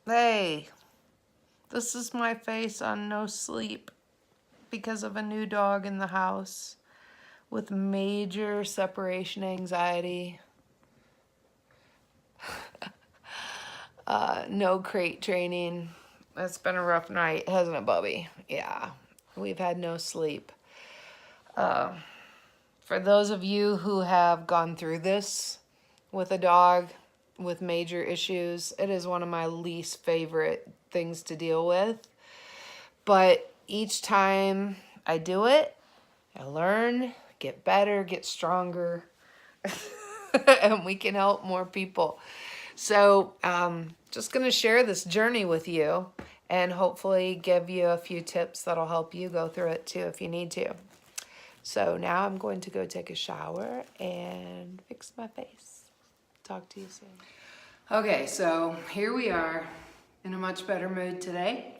Hey, this is my face on no sleep because of a new dog in the house with major separation anxiety. No crate training. It's been a rough night, hasn't it, Bubby? Yeah, we've had no sleep. For those of you who have gone through this with a dog with major issues, it is one of my least favorite things to deal with. But each time I do it, I learn, get better, get stronger, and we can help more people. So, just going to share this journey with you and hopefully give you a few tips that'll help you go through it too if you need to. So now I'm going to go take a shower and fix my face. Talk to you soon. Okay, so here we are in a much better mood today.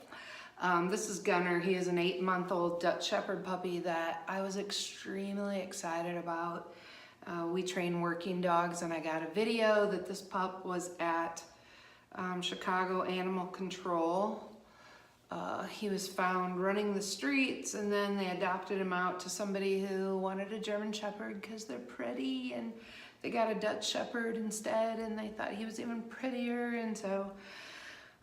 This is Gunner. He is an 8-month-old Dutch Shepherd puppy that I was extremely excited about. We train working dogs, and I got a video that this pup was at Chicago Animal Control. He was found running the streets, and then they adopted him out to somebody who wanted a German Shepherd because they're pretty, and they got a Dutch Shepherd instead, and they thought he was even prettier. And so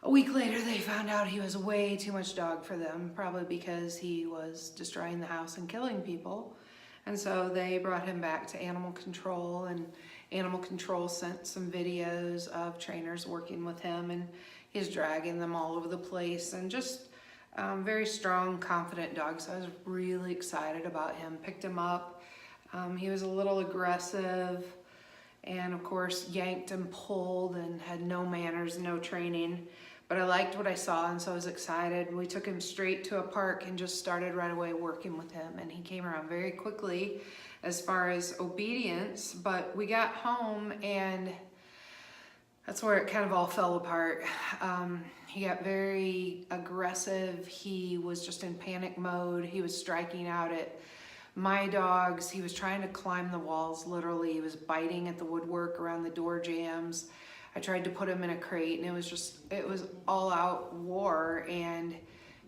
a week later they found out he was way too much dog for them, probably because he was destroying the house and killing people. And so they brought him back to Animal Control, and Animal Control sent some videos of trainers working with him, and he's dragging them all over the place, and just very strong, confident dog. So I was really excited about him. Picked him up. He was a little aggressive, and of course yanked and pulled and had no manners, no training. But I liked what I saw, and so I was excited. We took him straight to a park and just started right away working with him, and he came around very quickly as far as obedience. But we got home, and that's where it kind of all fell apart. He got very aggressive. He was just in panic mode. He was striking out at my dogs. He was trying to climb the walls, literally. He was biting at the woodwork around the door jambs. I tried to put him in a crate, and it was all out war. And,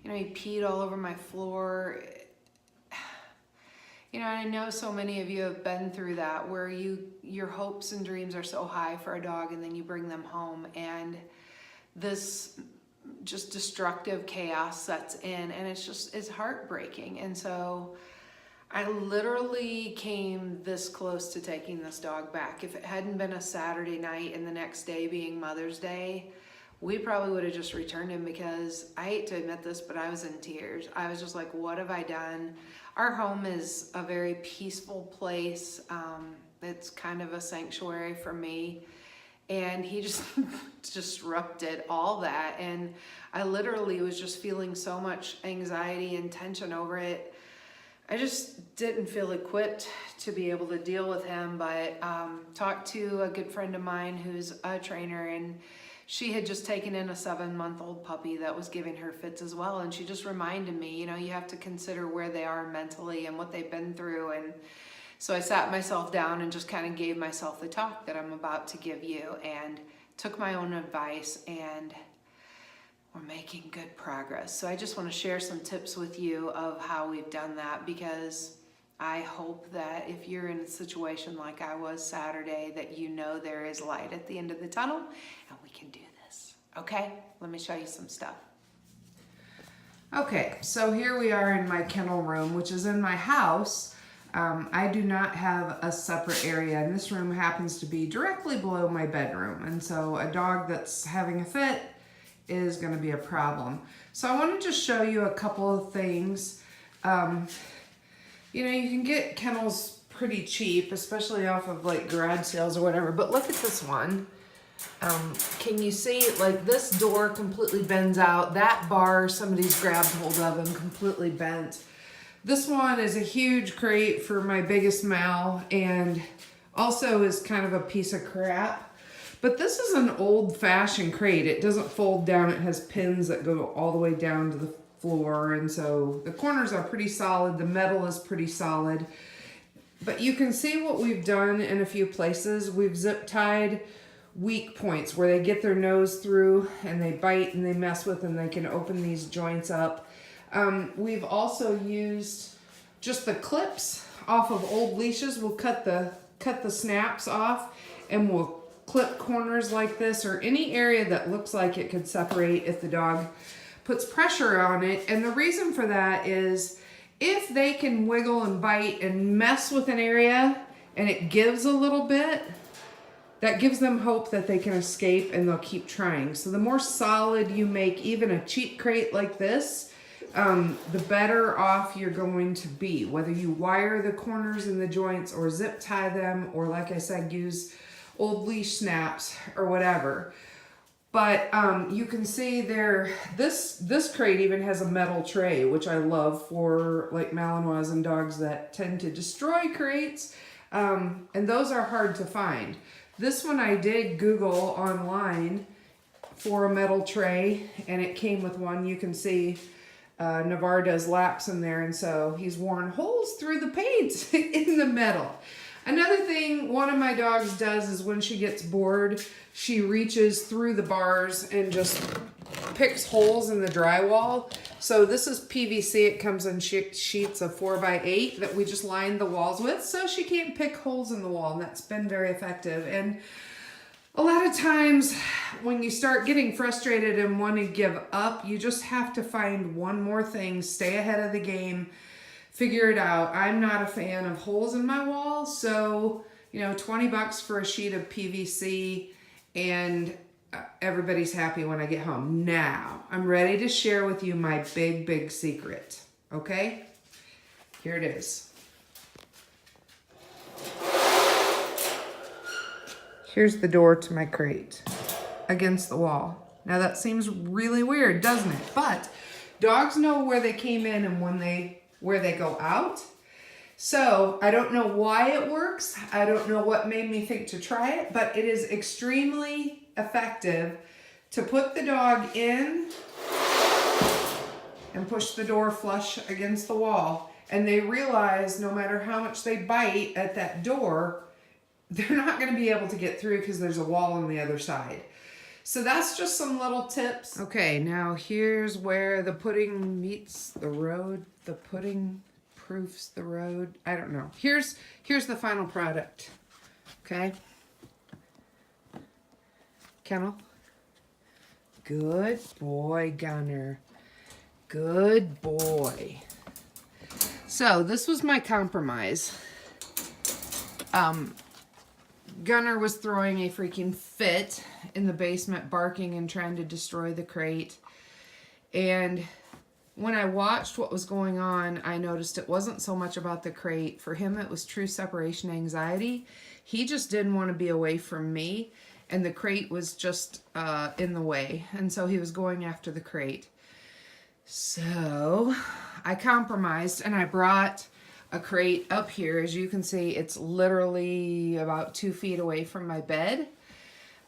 you know, he peed all over my floor. You know, I know so many of you have been through that, where your hopes and dreams are so high for a dog, and then you bring them home, and this just destructive chaos sets in, and it's heartbreaking. And so I literally came this close to taking this dog back. If it hadn't been a Saturday night and the next day being Mother's Day, we probably would have just returned him, because I hate to admit this, but I was in tears. I was just like, what have I done? Our home is a very peaceful place. It's kind of a sanctuary for me. And he just disrupted all that. And I literally was just feeling so much anxiety and tension over it. I just didn't feel equipped to be able to deal with him, but talked to a good friend of mine who's a trainer, and she had just taken in a 7-month-old puppy that was giving her fits as well. And she just reminded me, you know, you have to consider where they are mentally and what they've been through. And so I sat myself down and just kind of gave myself the talk that I'm about to give you, and took my own advice, and we're making good progress. So I just want to share some tips with you of how we've done that, because I hope that if you're in a situation like I was Saturday, that you know there is light at the end of the tunnel, and we can do this. Okay, let me show you some stuff. Okay, so here we are in my kennel room, which is in my house. I do not have a separate area, and this room happens to be directly below my bedroom, and so a dog that's having a fit is going to be a problem. So I want to just show you a couple of things. You know, you can get kennels pretty cheap, especially off of like garage sales or whatever, but look at this one. Can you see, like, this door completely bends out. That bar somebody's grabbed hold of and completely bent. This one is a huge crate for my biggest Mal, and also is kind of a piece of crap. But this is an old-fashioned crate. It doesn't fold down. It has pins that go all the way down to the floor, and so the corners are pretty solid. The metal is pretty solid. But you can see what we've done in a few places. We've zip tied weak points where they get their nose through and they bite and they mess with, and they can open these joints up. We've also used just the clips off of old leashes. We'll cut the snaps off, and we'll clip corners like this, or any area that looks like it could separate if the dog puts pressure on it. And the reason for that is if they can wiggle and bite and mess with an area and it gives a little bit, that gives them hope that they can escape, and they'll keep trying. So the more solid you make even a cheap crate like this, the better off you're going to be. Whether you wire the corners and the joints, or zip tie them, or like I said, use old leash snaps or whatever. But you can see there, this crate even has a metal tray, which I love for like Malinois and dogs that tend to destroy crates. And those are hard to find. This one I did Google online for a metal tray, and it came with one. You can see Navarre does laps in there, and so he's worn holes through the paint in the metal. Another thing one of my dogs does is when she gets bored, she reaches through the bars and just picks holes in the drywall. So this is PVC. It comes in sheets of 4x8 that we just lined the walls with, so she can't pick holes in the wall, and that's been very effective. And a lot of times when you start getting frustrated and want to give up, you just have to find one more thing, stay ahead of the game, figure it out. I'm not a fan of holes in my wall, so, you know, 20 bucks for a sheet of PVC, and everybody's happy when I get home. Now, I'm ready to share with you my big secret, okay? Here it is. Here's the door to my crate against the wall. Now that seems really weird, doesn't it? But dogs know where they came in and where they go out. So I don't know why it works. I don't know what made me think to try it, but it is extremely effective to put the dog in and push the door flush against the wall. And they realize no matter how much they bite at that door, they're not going to be able to get through because there's a wall on the other side. So that's just some little tips. Okay, now here's where the pudding meets the road. The pudding proofs the road. I don't know. Here's the final product. Okay. Kennel. Good boy, Gunner. Good boy. So this was my compromise. Gunner was throwing a freaking fit in the basement, barking and trying to destroy the crate. And when I watched what was going on, I noticed it wasn't so much about the crate. For him, it was true separation anxiety. He just didn't want to be away from me, and the crate was just in the way. And so he was going after the crate. So I compromised, and I brought a crate up here. As you can see, it's literally about 2 feet away from my bed.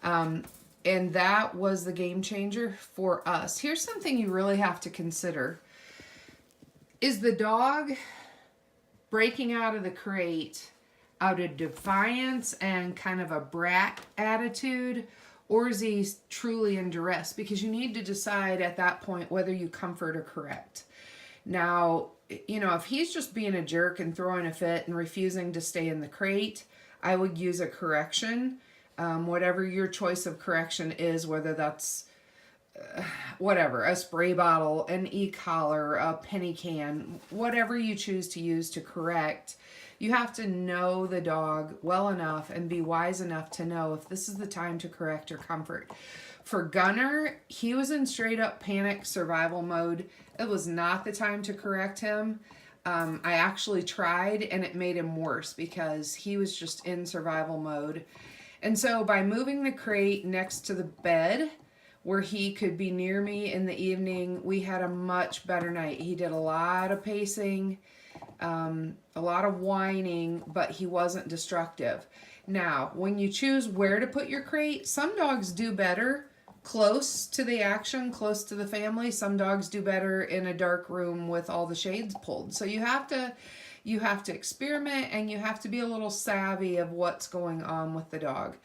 And that was the game changer for us. Here's something you really have to consider. Is the dog breaking out of the crate out of defiance and kind of a brat attitude, or is he truly in duress? Because you need to decide at that point whether you comfort or correct. Now, you know, if he's just being a jerk and throwing a fit and refusing to stay in the crate, I would use a correction. Whatever your choice of correction is, whether that's whatever, a spray bottle, an e-collar, a penny can, whatever you choose to use to correct, you have to know the dog well enough and be wise enough to know if this is the time to correct or comfort. For Gunner, he was in straight up panic survival mode. It was not the time to correct him. I actually tried, and it made him worse because he was just in survival mode. And so by moving the crate next to the bed where he could be near me in the evening, we had a much better night. He did a lot of pacing, a lot of whining, but he wasn't destructive. Now, when you choose where to put your crate, some dogs do better close to the action, close to the family. Some dogs do better in a dark room with all the shades pulled. So you have to You have to experiment and you have to be a little savvy of what's going on with the dog.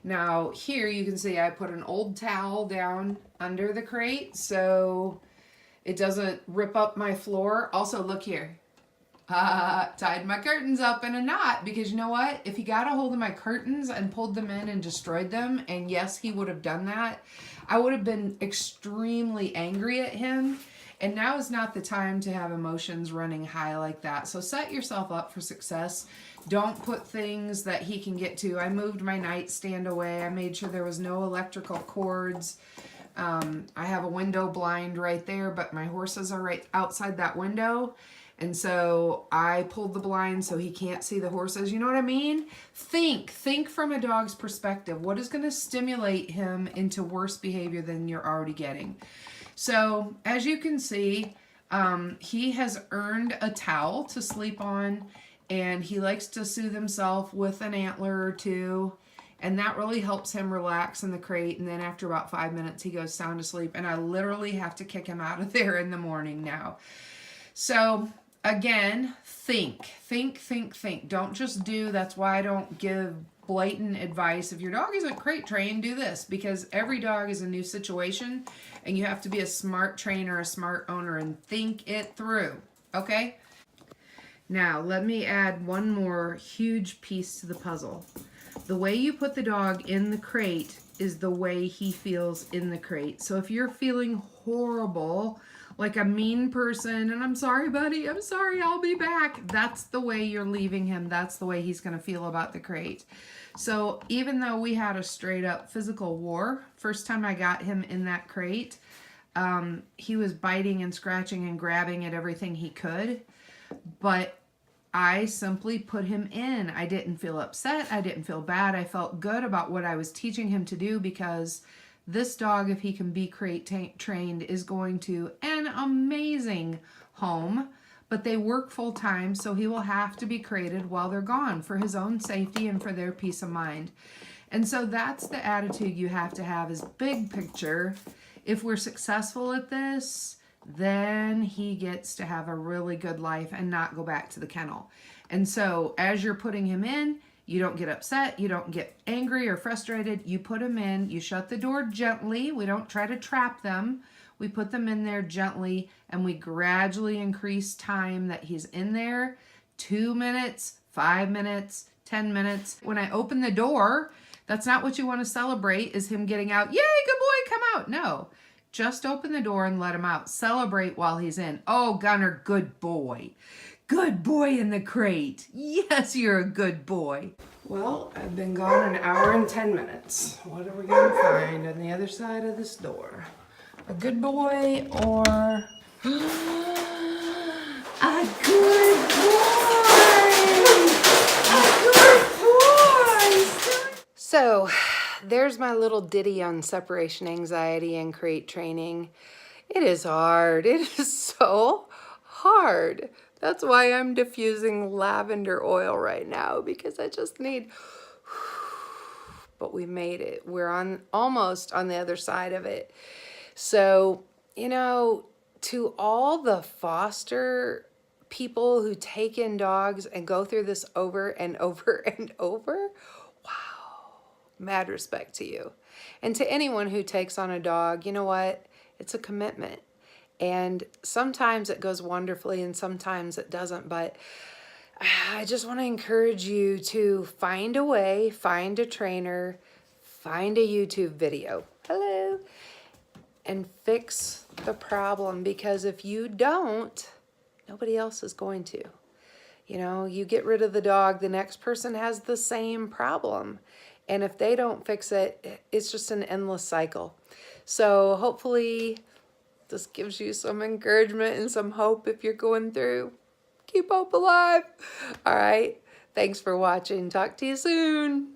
Now here you can see I put an old towel down under the crate so it doesn't rip up my floor. Also, look here. Tied my curtains up in a knot because you know what? If he got a hold of my curtains and pulled them in and destroyed them, and yes, he would have done that, I would have been extremely angry at him. And now is not the time to have emotions running high like that. So set yourself up for success. Don't put things that he can get to. I moved my nightstand away. I made sure there was no electrical cords. I have a window blind right there, but my horses are right outside that window. And so I pulled the blind so he can't see the horses. You know what I mean? Think from a dog's perspective. What is going to stimulate him into worse behavior than you're already getting? So as you can see, he has earned a towel to sleep on, and he likes to soothe himself with an antler or two. And that really helps him relax in the crate. And then after about 5 minutes, he goes sound asleep. And I literally have to kick him out of there in the morning now. So again, think. Don't just do. That's why I don't give blatant advice. If your dog isn't crate trained, do this, because every dog is a new situation and you have to be a smart trainer, a smart owner, and think it through. Okay? Now, let me add one more huge piece to the puzzle. The way you put the dog in the crate is the way he feels in the crate. So if you're feeling horrible, like a mean person, and I'm sorry, buddy, I'm sorry, I'll be back, that's the way you're leaving him. That's the way he's going to feel about the crate. So even though we had a straight up physical war, first time I got him in that crate, he was biting and scratching and grabbing at everything he could. But I simply put him in. I didn't feel upset. I didn't feel bad. I felt good about what I was teaching him to do, because this dog, if he can be crate trained, is going to an amazing home, but they work full time, so he will have to be crated while they're gone for his own safety and for their peace of mind. And so that's the attitude you have to have, is big picture. If we're successful at this, then he gets to have a really good life and not go back to the kennel. And so as you're putting him in, you don't get upset, you don't get angry or frustrated. You put him in, you shut the door gently. We don't try to trap them. We put them in there gently, and we gradually increase time that he's in there. 2 minutes, 5 minutes, 10 minutes. When I open the door, that's not what you want to celebrate, is him getting out. Yay, good boy, come out. No, just open the door and let him out. Celebrate while he's in. Oh, Gunner, good boy. Good boy in the crate. Yes, you're a good boy. Well, I've been gone 1 hour and 10 minutes. What are we going to find on the other side of this door? A good boy or a good boy? A good boy! So, there's my little ditty on separation anxiety and crate training. It is hard. It is so hard. That's why I'm diffusing lavender oil right now, because I just need, but we made it. We're almost on the other side of it. So, you know, to all the foster people who take in dogs and go through this over and over and over, wow, mad respect to you. And to anyone who takes on a dog, you know what? It's a commitment. And sometimes it goes wonderfully and sometimes it doesn't. But I just want to encourage you to find a way, find a trainer, find a YouTube video. Hello. And fix the problem, because if you don't, nobody else is going to. You know, you get rid of the dog, the next person has the same problem. And if they don't fix it, it's just an endless cycle. So hopefully this gives you some encouragement and some hope if you're going through. Keep hope alive. All right. Thanks for watching. Talk to you soon.